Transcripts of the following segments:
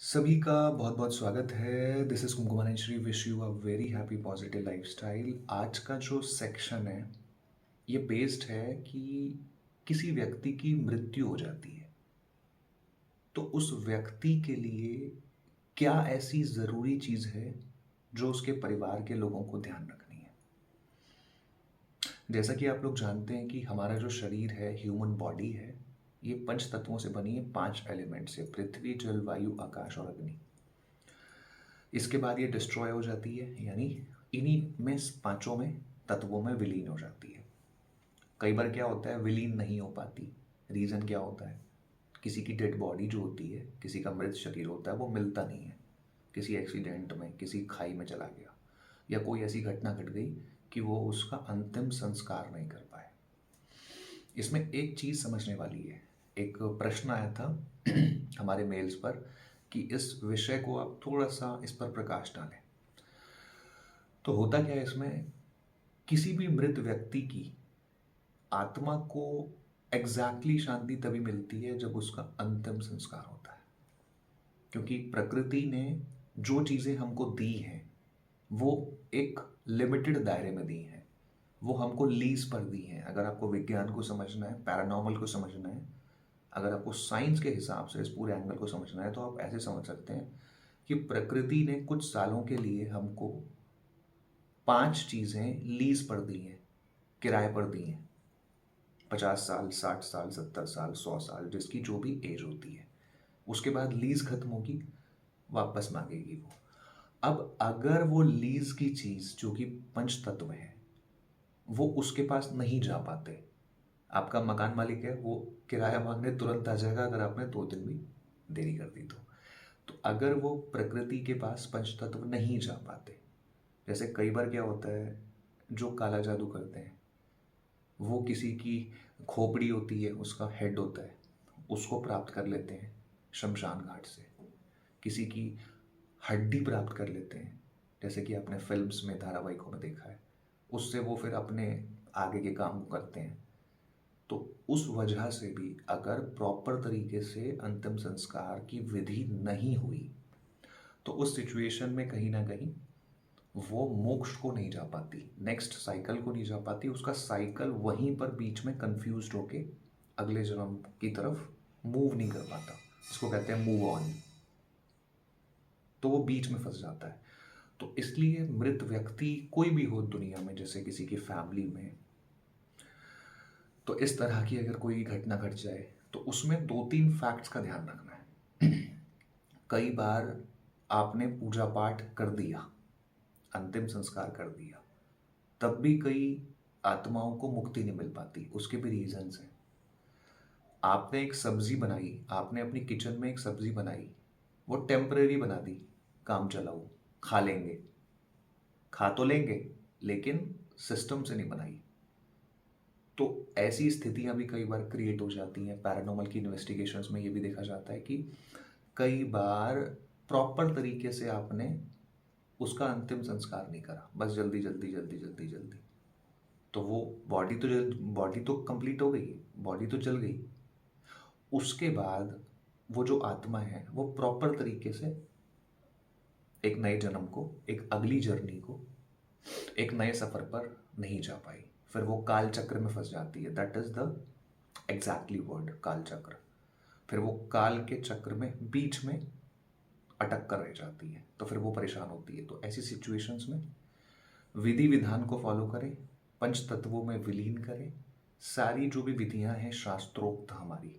सभी का बहुत बहुत स्वागत है। दिस इज कुमकुमार Shri wish you a very happy positive lifestyle. आज का जो सेक्शन है ये बेस्ड है कि किसी व्यक्ति की मृत्यु हो जाती है तो उस व्यक्ति के लिए क्या ऐसी ज़रूरी चीज़ है जो उसके परिवार के लोगों को ध्यान रखनी है। जैसा कि आप लोग जानते हैं कि हमारा जो शरीर है, ह्यूमन बॉडी है, ये पंच तत्वों से बनी है, 5 एलिमेंट से, पृथ्वी, जल, वायु, आकाश और अग्नि। इसके बाद ये डिस्ट्रॉय हो जाती है, यानी इन्हीं में पांचों में तत्वों में विलीन हो जाती है। कई बार क्या होता है, विलीन नहीं हो पाती। रीज़न क्या होता है, किसी की डेड बॉडी जो होती है, किसी का मृत शरीर होता है, वो मिलता नहीं है। किसी एक्सीडेंट में किसी खाई में चला गया या कोई ऐसी घटना घट गई कि वो उसका अंतिम संस्कार नहीं कर पाए। इसमें एक चीज़ समझने वाली है। एक प्रश्न आया था हमारे मेल्स पर कि इस विषय को आप थोड़ा सा इस पर प्रकाश डालें। तो होता क्या है इसमें, किसी भी मृत व्यक्ति की आत्मा को एग्जैक्टली शांति तभी मिलती है जब उसका अंतिम संस्कार होता है। क्योंकि प्रकृति ने जो चीज़ें हमको दी हैं वो एक लिमिटेड दायरे में दी हैं, वो हमको लीज पर दी हैं। अगर आपको विज्ञान को समझना है, पैरानॉर्मल को समझना है, अगर आपको साइंस के हिसाब से इस पूरे एंगल को समझना है, तो आप ऐसे समझ सकते हैं कि प्रकृति ने कुछ सालों के लिए हमको 5 चीज़ें लीज पर दी हैं, किराए पर दी हैं। 50 साल, 60 साल, 70 साल, 100 साल, जिसकी जो भी एज होती है। उसके बाद लीज खत्म होगी, वापस मांगेगी वो। अब अगर वो लीज की चीज़ जो कि पंच तत्व है वो उसके पास नहीं जा पाते, आपका मकान मालिक है, वो किराया मांगने तुरंत आ जाएगा अगर आपने 2 दिन भी देरी कर दी तो अगर वो प्रकृति के पास पंच तत्व नहीं जा पाते, जैसे कई बार क्या होता है, जो काला जादू करते हैं वो किसी की खोपड़ी होती है, उसका हेड होता है, उसको प्राप्त कर लेते हैं शमशान घाट से। किसी की हड्डी प्राप्त कर लेते हैं, जैसे कि आपने फिल्म्स में, धारावाहिकों में देखा है। उससे वो फिर अपने आगे के काम करते हैं। तो उस वजह से भी अगर प्रॉपर तरीके से अंतिम संस्कार की विधि नहीं हुई तो उस सिचुएशन में कहीं ना कहीं वो मोक्ष को नहीं जा पाती, नेक्स्ट साइकिल को नहीं जा पाती। उसका साइकिल वहीं पर बीच में कंफ्यूज होके अगले जन्म की तरफ मूव नहीं कर पाता। इसको कहते हैं मूव ऑन। तो वो बीच में फंस जाता है। तो इसलिए मृत व्यक्ति कोई भी हो दुनिया में, जैसे किसी की फैमिली में, तो इस तरह की अगर कोई घटना घट जाए तो उसमें 2-3 फैक्ट्स का ध्यान रखना है। कई बार आपने पूजा पाठ कर दिया, अंतिम संस्कार कर दिया, तब भी कई आत्माओं को मुक्ति नहीं मिल पाती। उसके भी रीजंस हैं। आपने एक सब्जी बनाई, आपने अपनी किचन में एक सब्जी बनाई, वो टेम्परेरी बना दी, काम चलाऊ, खा लेंगे, खा तो लेंगे लेकिन सिस्टम से नहीं बनाई। तो ऐसी स्थितियां भी कई बार क्रिएट हो जाती हैं। पैरानॉर्मल की इन्वेस्टिगेशंस में ये भी देखा जाता है कि कई बार प्रॉपर तरीके से आपने उसका अंतिम संस्कार नहीं करा, बस जल्दी जल्दी जल्दी जल्दी जल्दी। तो वो बॉडी तो कंप्लीट हो गई, बॉडी तो जल गई। उसके बाद वो जो आत्मा है वो प्रॉपर तरीके से एक नए जन्म को, एक अगली जर्नी को, एक नए सफर पर नहीं जा पाई। फिर वो काल चक्र में फंस जाती है। That is the exactly word, काल चक्र। फिर वो काल के चक्र में बीच में अटक कर रह जाती है, तो फिर वो परेशान होती है। तो ऐसी सिचुएशंस में विधि विधान को फॉलो करें, पंच तत्वों में विलीन करें। सारी जो भी विधियां हैं शास्त्रोक्त, हमारी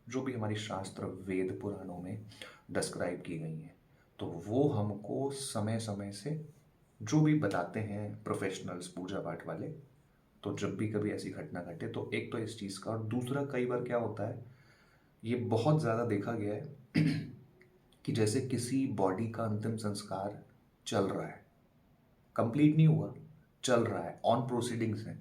जो भी हमारी शास्त्र वेद पुराणों में डिस्क्राइब की गई हैं, तो वो हमको समय समय से जो भी बताते हैं प्रोफेशनल्स, पूजा पाठ वाले। तो जब भी कभी ऐसी घटना घटे तो एक तो इस चीज़ का, और दूसरा कई बार क्या होता है, ये बहुत ज़्यादा देखा गया है कि जैसे किसी बॉडी का अंतिम संस्कार चल रहा है, कंप्लीट नहीं हुआ, चल रहा है, ऑन प्रोसीडिंग्स है,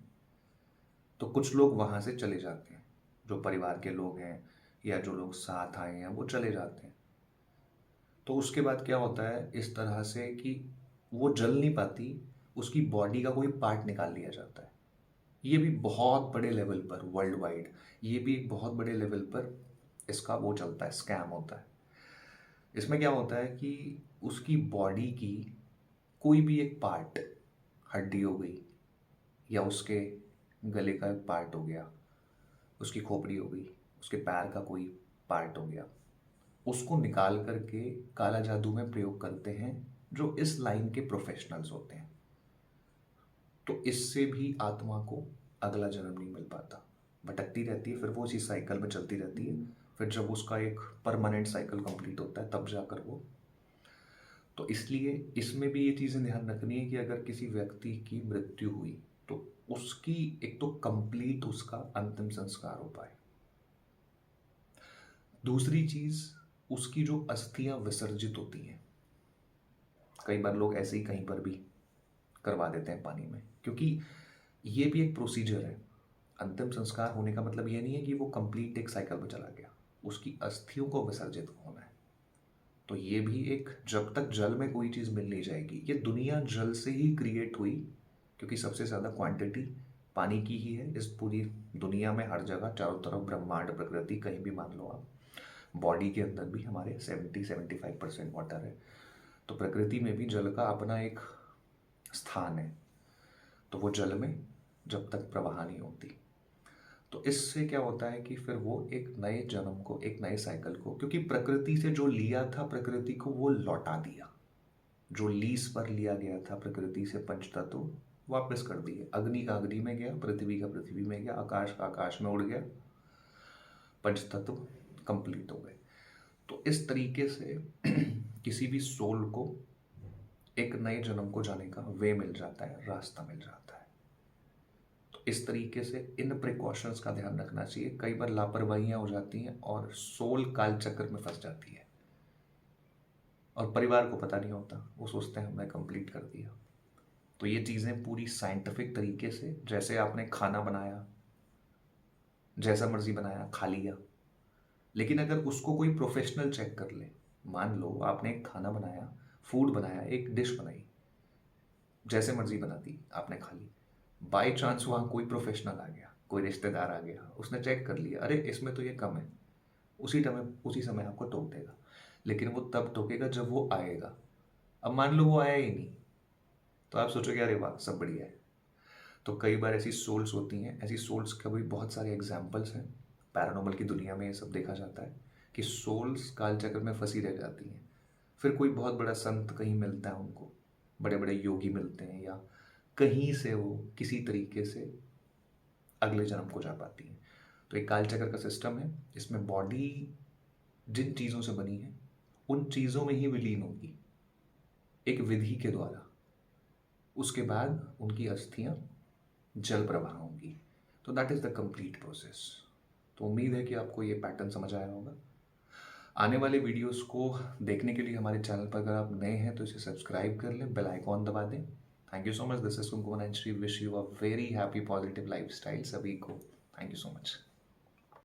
तो कुछ लोग वहाँ से चले जाते हैं, जो परिवार के लोग हैं या जो लोग साथ आए हैं वो चले जाते हैं। तो उसके बाद क्या होता है इस तरह से कि वो जल नहीं पाती, उसकी बॉडी का कोई पार्ट निकाल लिया जाता है। ये भी बहुत बड़े लेवल पर, वर्ल्ड वाइड, ये भी एक बहुत बड़े लेवल पर इसका वो चलता है, स्कैम होता है। इसमें क्या होता है कि उसकी बॉडी की कोई भी एक पार्ट, हड्डी हो गई या उसके गले का एक पार्ट हो गया, उसकी खोपड़ी हो गई, उसके पैर का कोई पार्ट हो गया, उसको निकाल करके काला जादू में प्रयोग करते हैं जो इस लाइन के प्रोफेशनल्स होते हैं। तो इससे भी आत्मा को अगला जन्म नहीं मिल पाता, भटकती रहती है, फिर वो उसी साइकिल में चलती रहती है। फिर जब उसका एक परमानेंट साइकिल कंप्लीट होता है तब जाकर वो, तो इसलिए इसमें भी ये चीज़ें ध्यान रखनी है कि अगर किसी व्यक्ति की मृत्यु हुई तो उसकी एक तो कंप्लीट उसका अंतिम संस्कार हो पाए, दूसरी चीज़ उसकी जो अस्थियां विसर्जित होती हैं, कई बार लोग ऐसे ही कहीं पर भी करवा देते हैं पानी में, क्योंकि ये भी एक प्रोसीजर है। अंतिम संस्कार होने का मतलब ये नहीं है कि वो कंप्लीट एक साइकिल में चला गया, उसकी अस्थियों को विसर्जित होना है। तो ये भी एक, जब तक जल में कोई चीज़ मिल नहीं जाएगी, ये दुनिया जल से ही क्रिएट हुई, क्योंकि सबसे ज़्यादा क्वांटिटी पानी की ही है इस पूरी दुनिया में, हर जगह चारों तरफ ब्रह्मांड प्रकृति कहीं भी मान लो आप, बॉडी के अंदर भी हमारे 70-75% वाटर है। तो प्रकृति में भी जल का अपना एक स्थान है। तो वो जल में जब तक प्रवाह नहीं होती, तो इससे क्या होता है कि फिर वो एक नए जन्म को, एक नए साइकिल को, क्योंकि प्रकृति से जो लिया था प्रकृति को वो लौटा दिया, जो लीज पर लिया गया था प्रकृति से पंचतत्व वापस कर दिए। अग्नि का अग्नि में गया, पृथ्वी का पृथ्वी में गया, आकाश का आकाश में उड़ गया, पंचतत्व कंप्लीट हो गए। तो इस तरीके से किसी भी सोल को एक नए जन्म को जाने का वे मिल जाता है, रास्ता मिल जाता है। तो इस तरीके से इन प्रिकॉशंस का ध्यान रखना चाहिए। कई बार लापरवाहियां हो जाती हैं और सोल काल चक्र में फंस जाती है और परिवार को पता नहीं होता, वो सोचते हैं हमने कंप्लीट कर दिया। तो ये चीज़ें पूरी साइंटिफिक तरीके से, जैसे आपने खाना बनाया, जैसा मर्जी बनाया, खा लिया, लेकिन अगर उसको कोई प्रोफेशनल चेक कर ले, मान लो आपने एक खाना बनाया, फूड बनाया, एक डिश बनाई, जैसे मर्जी बना दी, आपने खा ली, बाई चांस वहाँ कोई प्रोफेशनल आ गया, कोई रिश्तेदार आ गया, उसने चेक कर लिया, अरे इसमें तो ये कम है, उसी समय आपको टोक देगा। लेकिन वो तब टोकेगा जब वो आएगा। अब मान लो वो आया ही नहीं, तो आप सोचोगे अरे वाह सब बढ़िया है। तो कई बार ऐसी सोल्स होती हैं, ऐसी सोल्स का भी बहुत सारे एग्जाम्पल्स हैं, पैरानॉर्मल की दुनिया में ये सब देखा जाता है कि सोल्स काल चक्र में फंसी रह जाती हैं। फिर कोई बहुत बड़ा संत कहीं मिलता है उनको, बड़े बड़े योगी मिलते हैं, या कहीं से वो किसी तरीके से अगले जन्म को जा पाती हैं। तो एक काल चक्र का सिस्टम है, इसमें बॉडी जिन चीज़ों से बनी है उन चीज़ों में ही विलीन होगी एक विधि के द्वारा, उसके बाद उनकी अस्थियां जल प्रवाह होंगी। तो that is the complete process. तो उम्मीद है कि आपको ये पैटर्न समझ आया होगा। आने वाले वीडियोस को देखने के लिए हमारे चैनल पर अगर आप नए हैं तो इसे सब्सक्राइब कर लें, बेल आइकॉन दबा दें। Thank you so much. This is Kumkum and Shri, wish you a very happy positive life style सभी को। Thank you so much.